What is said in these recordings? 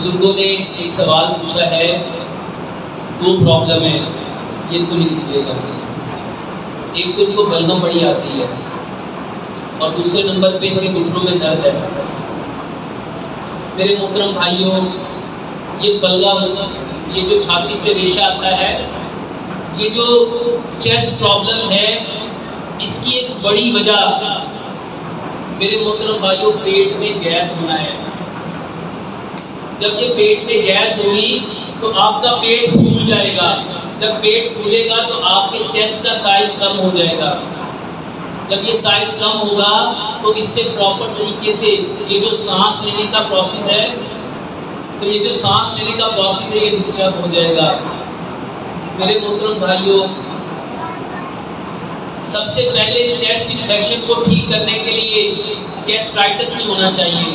بزرگوں نے ایک سوال پوچھا ہے، دو پرابلم ہے، یہ ان کو لکھ دیجیے گا پلیز۔ ایک تو ان کو بلغم بڑی آتی ہے اور دوسرے نمبر پہ ان کے گھٹنوں میں درد ہے۔ میرے محترم بھائیوں، یہ بلغم، یہ جو چھاتی سے ریشہ آتا ہے، یہ جو چیسٹ پرابلم ہے، اس کی ایک بڑی وجہ میرے محترم بھائیوں پیٹ میں گیس ہونا ہے۔ جب یہ پیٹ میں گیس ہوگی تو آپ کا پیٹ پھول جائے گا۔ جب پیٹ پھولے گا تو آپ کے چیسٹ کا سائز کم ہو جائے گا۔ جب یہ سائز کم ہوگا تو اس سے پراپر طریقے سے یہ جو سانس لینے کا پروسیس ہے، تو یہ جو سانس لینے کا پروسیس ہے یہ ڈسٹرب ہو جائے گا۔ میرے محترم بھائیوں، سب سے پہلے چیسٹ انفیکشن کو ٹھیک کرنے کے لیے گیسٹرائٹس نہیں ہونا چاہیے،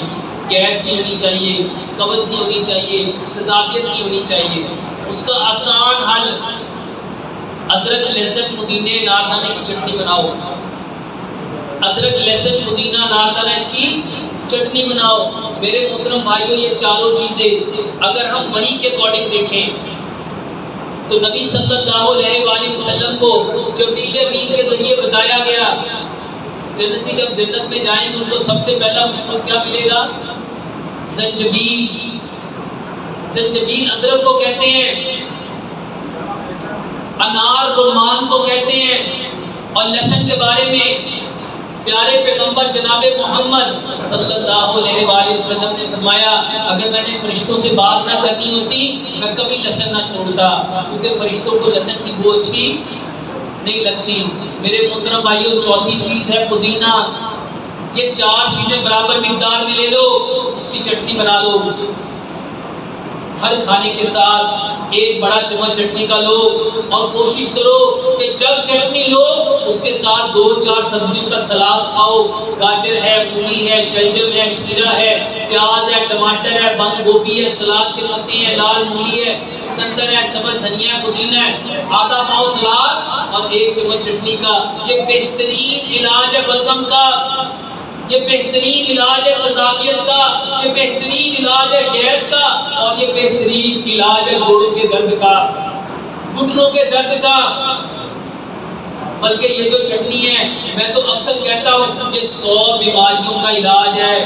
گیس نہیں ہونی چاہیے، قبض نہیں ہونی چاہیے، تیزابیت نہیں ہونی چاہیے۔ اس کا آسان حل، ادرک لہسن پودینے ناردانے کی چٹنی بناؤ۔ ادرک لہسن پودینہ ناردانہ اس کی چٹنی بناؤ۔ میرے محترم بھائیوں، یہ چاروں چیزیں اگر ہم وحی کے اکارڈنگ دیکھیں تو نبی صلی اللہ علیہ وآلہ وسلم کو جبریل امین کے ذریعے بتایا گیا، جنتی جب جنت میں جائیں گے ان کو سب سے پہلا مشروب کیا ملے گا؟ زنجبیل۔ زنجبیل ادرک کو کہتے ہیں، انار رمان کو کہتے ہیں، اور لہسن کے بارے میں پیارے پیغمبر جناب محمد صلی اللہ علیہ وآلہ وسلم نے فرمایا، اگر میں نے فرشتوں سے بات نہ کرنی ہوتی میں کبھی لہسن نہ چھوڑتا، کیونکہ فرشتوں کو لہسن کی بو اچھی نہیں لگتی۔ میرے محترم بھائیوں، چوتھی چیز ہے پودینہ۔ یہ چار چیزیں برابر مقدار میں لے لو، اس کی چٹنی بنا لو۔ ہر کھانے کے ساتھ ایک بڑا چمچ چٹنی کا لو، اور کوشش کرو کہ جب چٹنی لو اس کے ساتھ 2-4 سبزیوں کا سلاد کھاؤ۔ گاجر ہے، مولی ہے، شلجم ہے، کھیرا ہے، پیاز ہے، ٹماٹر ہے، بند گوبھی ہے، سلاد کے پتے ہیں، لال مولی ہے، چقندر ہے، سبز دھنیا ہے، پودینہ ہے، آدھا پاؤ سلاد اور 1 چمچ چٹنی کا۔ یہ بہترین علاج ہے بلغم کا، یہ بہترین علاج ہے تیزابیت کا، یہ بہترین علاج ہے گیس کا، اور یہ بہترین علاج ہے گھٹنوں کے درد کا، گھٹنوں کے درد کا۔ بلکہ یہ جو چٹنی ہے، میں تو اکثر کہتا ہوں یہ 100 بیماریوں کا علاج ہے،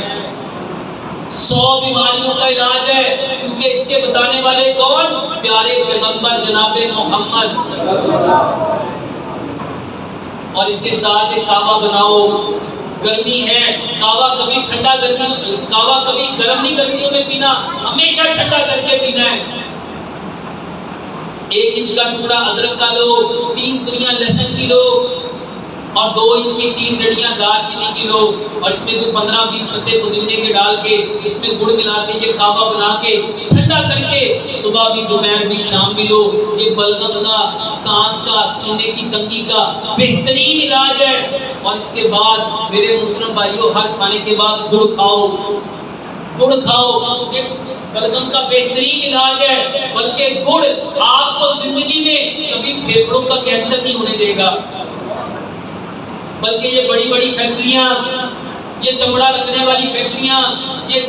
100 بیماریوں کا علاج ہے، کیونکہ اس کے بتانے والے کون؟ پیارے پیغمبر جناب محمد۔ اور اس کے ساتھ ایک کعوہ بناؤ۔ گرمی ہے، کعوہ کبھی ٹھنڈا کعوہ کبھی گرم نہیں گرمیوں میں پینا، ہمیشہ ٹھنڈا کر کے پینا ہے۔ 1 انچ کا ٹکڑا ادرک کا لو، 3 تلیاں لہسن کی لو، اور 2 انچ کی 3 ڈنڈیاں دار چینی کی لو، اور اس میں کوئی 15-20 پتے پودینے کے ڈال کے اس میں گڑ ملا کے یہ کعوہ بنا کے ٹھنڈا کر کے صبح بھی، دوپہر بھی، شام بھی لو۔ یہ بلغم کا، سانس کا، سینے کی تنگی کا بہترین علاج ہے۔ اور اس کے بعد میرے محترم بھائیوں، ہر کھانے کے بعد گڑ کھاؤ، گڑ کھاؤ، یہ بلغم کا بہترین علاج ہے۔ بلکہ گڑ آپ کو زندگی میں کبھی پھیپھڑوں کا کینسر نہیں ہونے دے گا۔ بلکہ یہ بڑی بڑی فیکٹریاں، یہ چمڑا لگنے والی فیکٹریاں، یہ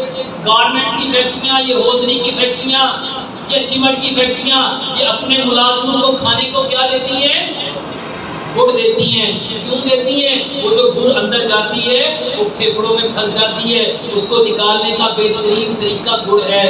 گارمنٹ کی فیکٹریاں، یہ ہوزری کی فیکٹریاں، یہ سیمنٹ کی فیکٹریاں، یہ اپنے ملازموں کو کھانے کو کیا دیتی ہیں؟ گڑ دیتی ہیں۔ کیوں دیتی ہیں؟ وہ جو گڑ اندر جاتی ہے وہ پھیپھڑوں میں پھنس جاتی ہے، اس کو نکالنے کا بہترین طریقہ گڑ ہے۔